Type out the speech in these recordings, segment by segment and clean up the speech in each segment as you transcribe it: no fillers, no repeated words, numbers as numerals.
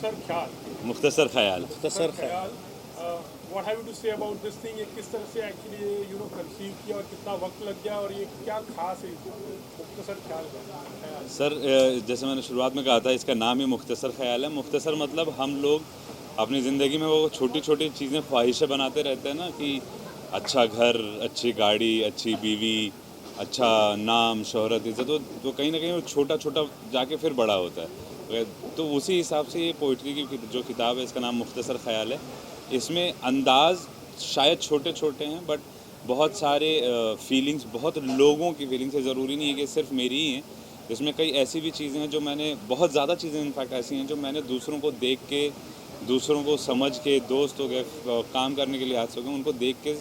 मुख्तसर ख्याल। मुख्तसर ख्याल। मुख्तसर ख्याल। What have you to say about this thing? ये किस तरह से एक्चुअली कंसीव किया और कितना वक्त लग गया और ये क्या खास है मुख्तसर ख्याल का? सर जैसे मैंने शुरुआत में कहा था, इसका नाम ही मुख्तसर ख्याल है। मुख्तसर मतलब हम लोग अपनी ज़िंदगी में वो छोटी छोटी चीज़ें ख्वाहिशें बनाते रहते हैं ना, कि अच्छा घर, अच्छी गाड़ी, अच्छी बीवी, अच्छा नाम, शोहरत, इज़्ज़त। तो कहीं ना कहीं वो छोटा छोटा जाके फिर बड़ा होता है। तो उसी हिसाब से ये पोइट्री की जो किताब है, इसका नाम मुख्तसर ख्याल है। इसमें अंदाज शायद छोटे छोटे हैं, बट बहुत सारे फीलिंग्स, बहुत लोगों की फीलिंग्स है। ज़रूरी नहीं है कि सिर्फ मेरी ही हैं। इसमें कई ऐसी भी चीज़ें हैं जो मैंने, बहुत ज़्यादा चीज़ें इनफैक्ट ऐसी हैं जो मैंने दूसरों को देख के, दूसरों को समझ के, दोस्त हो गए, काम करने के लिहाज से हो गए, उनको देख के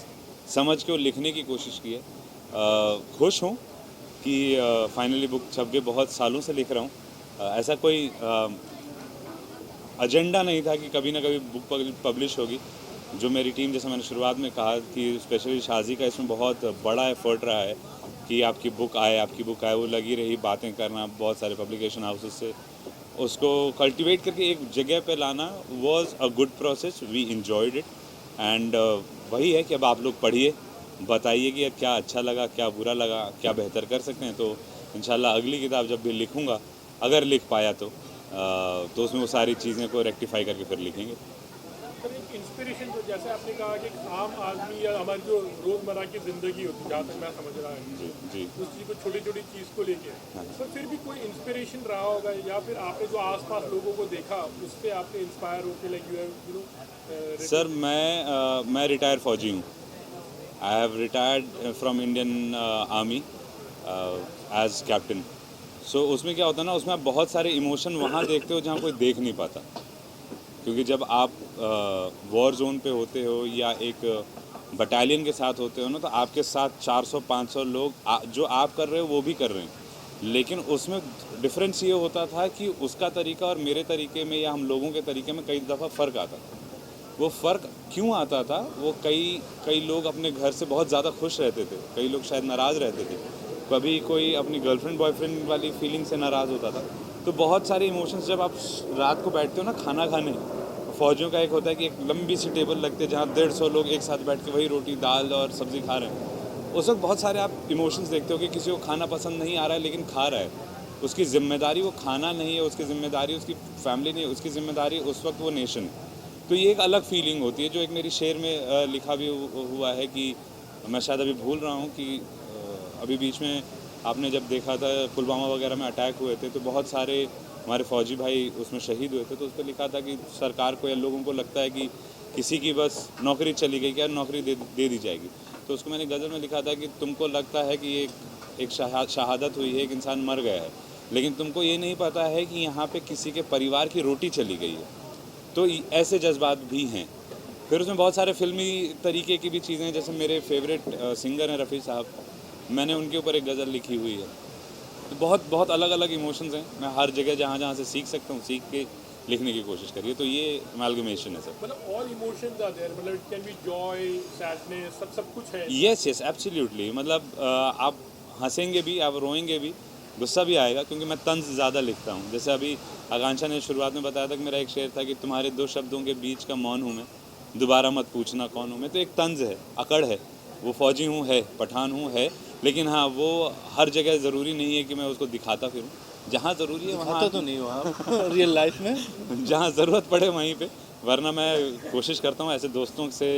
समझ के और लिखने की कोशिश की है। खुश हूँ कि फाइनली बुक छप गई। बहुत सालों से लिख रहा हूँ। ऐसा कोई एजेंडा नहीं था कि कभी ना कभी बुक पब्लिश होगी। जो मेरी टीम, जैसे मैंने शुरुआत में कहा कि स्पेशली शाजी का इसमें बहुत बड़ा एफर्ट रहा है कि आपकी बुक आए। वो लगी रही बातें करना बहुत सारे पब्लिकेशन हाउसेस से, उसको कल्टीवेट करके एक जगह पे लाना was a good process. We enjoyed it and वही है कि अब आप लोग पढ़िए, बताइए कि क्या अच्छा लगा, क्या बुरा लगा, क्या बेहतर कर सकते हैं। तो इंशाल्लाह अगली किताब जब भी लिखूँगा, अगर लिख पाया तो उसमें वो सारी चीज़ें को रेक्टिफाई करके फिर लिखेंगे। सर एक इंस्पिरेशन, जो जैसे आपने कहा कि आम आदमी या हमारी जो रोज़मर्रा की ज़िंदगी होती है, जहाँ तक मैं समझ रहा हूँ जी उस चीज़ को, छोटी छोटी चीज़ को लेके, सर फिर भी कोई इंस्पिरेशन रहा होगा, या फिर आपने जो आसपास लोगों को देखा उससे आपने इंस्पायर होकर लाइक यू नो? सर मैं रिटायर्ड फ़ौजी हूँ। I have retired from Indian army as captain. So उसमें क्या होता है ना, उसमें आप बहुत सारे इमोशन वहाँ देखते हो जहाँ कोई देख नहीं पाता। क्योंकि जब आप वॉर जोन पे होते हो या एक बटालियन के साथ होते हो ना, तो आपके साथ 400-500 लोग जो आप कर रहे हो वो भी कर रहे हैं। लेकिन उसमें डिफरेंस ये होता था कि उसका तरीका और मेरे तरीके में या हम लोगों के तरीके में कई दफ़ा फ़र्क आता था। वो फ़र्क क्यों आता था? वो कई लोग अपने घर से बहुत ज़्यादा खुश रहते थे, कई लोग शायद नाराज़ रहते थे, कभी कोई अपनी गर्लफ्रेंड बॉयफ्रेंड वाली फीलिंग से नाराज़ होता था। तो बहुत सारे इमोशंस, जब आप रात को बैठते हो ना खाना खाने, फ़ौजियों का एक होता है कि एक लंबी सी टेबल लगती है जहाँ 150 लोग एक साथ बैठ के वही रोटी दाल और सब्ज़ी खा रहे हैं। उस वक्त बहुत सारे आप इमोशंस देखते हो कि किसी को खाना पसंद नहीं आ रहा है लेकिन खा रहा है। उसकी ज़िम्मेदारी वो खाना नहीं है, उसकी ज़िम्मेदारी उसकी फैमिली नहीं है, उसकी ज़िम्मेदारी उस वक्त वो नेशन है। तो ये एक अलग फीलिंग होती है, जो एक मेरी शेर में लिखा भी हुआ है कि मैं शायद अभी भूल रहा हूँ कि अभी बीच में आपने जब देखा था पुलवामा वगैरह में अटैक हुए थे, तो बहुत सारे हमारे फ़ौजी भाई उसमें शहीद हुए थे। तो उस पर लिखा था कि सरकार को या लोगों को लगता है कि किसी की बस नौकरी चली गई, क्या नौकरी दे दी जाएगी। तो उसको मैंने गज़ल में लिखा था कि तुमको लगता है कि एक शहादत हुई है, एक इंसान मर गया है, लेकिन तुमको ये नहीं पता है कि यहाँ पे किसी के परिवार की रोटी चली गई है। तो ऐसे जज्बात भी हैं। फिर उसमें बहुत सारे फ़िल्मी तरीके की भी चीज़ें हैं। जैसे मेरे फेवरेट सिंगर हैं रफ़ी साहब, मैंने उनके ऊपर एक गज़ल लिखी हुई है। तो बहुत बहुत अलग अलग इमोशंस हैं। मैं हर जगह जहाँ जहाँ से सीख सकता हूँ सीख के लिखने की कोशिश करिए। तो ये अमालगमेशन है सर। मतलब ऑल इमोशंस आर देयर, मतलब it can be Joy, sadness, सब कुछ है। Yes yes absolutely. मतलब आप हंसेंगे भी, आप रोएंगे भी, गुस्सा भी आएगा, क्योंकि मैं तंज ज़्यादा लिखता हूँ। जैसे अभी आकांक्षा ने शुरुआत में बताया था कि मेरा एक शेर था कि तुम्हारे दो शब्दों के बीच का मौन हूँ मैं, दोबारा मत पूछना कौन हूँ मैं। तो एक तंज है, अकड़ है। वो फ़ौजी हूँ है, पठान हूँ है, लेकिन हाँ वो हर जगह ज़रूरी नहीं है कि मैं उसको दिखाता फिरूँ। जहाँ ज़रूरी है वहाँ तो नहीं हो आप रियल लाइफ में। जहाँ ज़रूरत पड़े वहीं पे। वरना मैं कोशिश करता हूँ ऐसे दोस्तों से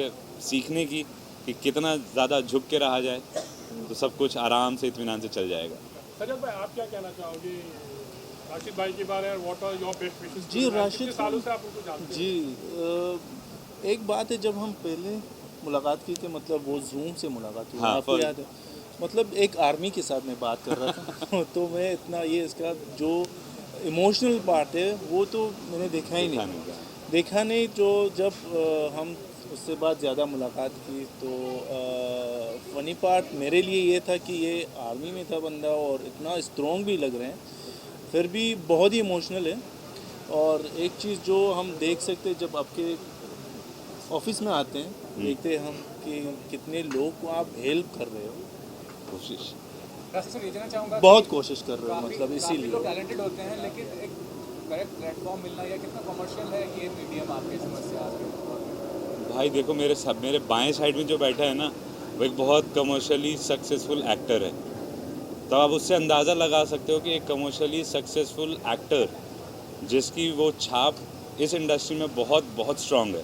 सीखने की कि कितना ज़्यादा झुक के रहा जाए तो सब कुछ आराम से इत्मीनान से चल जाएगा। सजल भाई, आप क्या कहना चाहोगे राशिद भाई के बारे में? What are your best wishes? जी राशिद, कितने सालों से आप उनको जानते हैं? जी एक बात है, जब हम पहले मुलाकात की थी, मतलब वो जूम से मुलाकात हुई, हाँ, आपको याद है? मतलब एक आर्मी के साथ मैं बात कर रहा था तो मैं इतना, ये इसका जो इमोशनल पार्ट है वो तो मैंने देखा ही नहीं। तो जब हम उससे बाद ज़्यादा मुलाकात की, तो फ़नी पार्ट मेरे लिए ये था कि ये आर्मी में था बंदा और इतना स्ट्रॉन्ग भी लग रहे हैं, फिर भी बहुत ही इमोशनल है। और एक चीज़ जो हम देख सकते हैं, जब आपके ऑफिस में आते हैं, देखते हैं हम कि कितने लोग को आप हेल्प कर रहे हो, कोशिश। राशिद सर, ये जानना चाहूँगा, बहुत कोशिश कर रहे हो, मतलब काफ़ी इसीलिए लोग टैलेंटेड होते हैं, लेकिन एक करेक्ट प्लेटफॉर्म मिलना या कितना कमर्शियल है ये मीडियम आपके समझ से आज के दौर में? भाई देखो मेरे बाएं साइड में जो बैठा है ना, वो एक बहुत कमर्शियली सक्सेसफुल एक्टर है। तो आप उससे अंदाज़ा लगा सकते हो कि एक कमर्शियली सक्सेसफुल एक्टर जिसकी वो छाप इस इंडस्ट्री में बहुत बहुत स्ट्रांग है,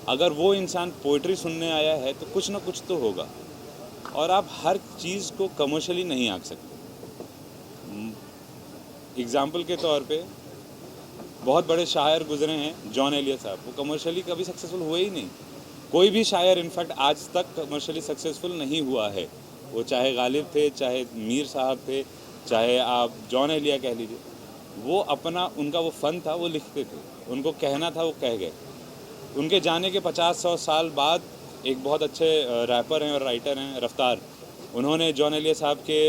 अगर वो इंसान पोइट्री सुनने आया है तो कुछ ना कुछ तो होगा। और आप हर चीज़ को कमर्शियली नहीं आंक सकते। एग्ज़ाम्पल के तौर पे बहुत बड़े शायर गुजरे हैं, जॉन एलिया साहब, वो कमर्शियली कभी सक्सेसफुल हुए ही नहीं। कोई भी शायर इनफैक्ट आज तक कमर्शियली सक्सेसफुल नहीं हुआ है। वो चाहे गालिब थे, चाहे मीर साहब थे, चाहे आप जॉन एलिया कह लीजिए, वो अपना उनका वो फ़न था, वो लिखते थे, उनको कहना था, वो कह गए। उनके जाने के 50-100 साल बाद एक बहुत अच्छे रैपर हैं और राइटर हैं रफ्तार, उन्होंने जॉन एलिया साहब के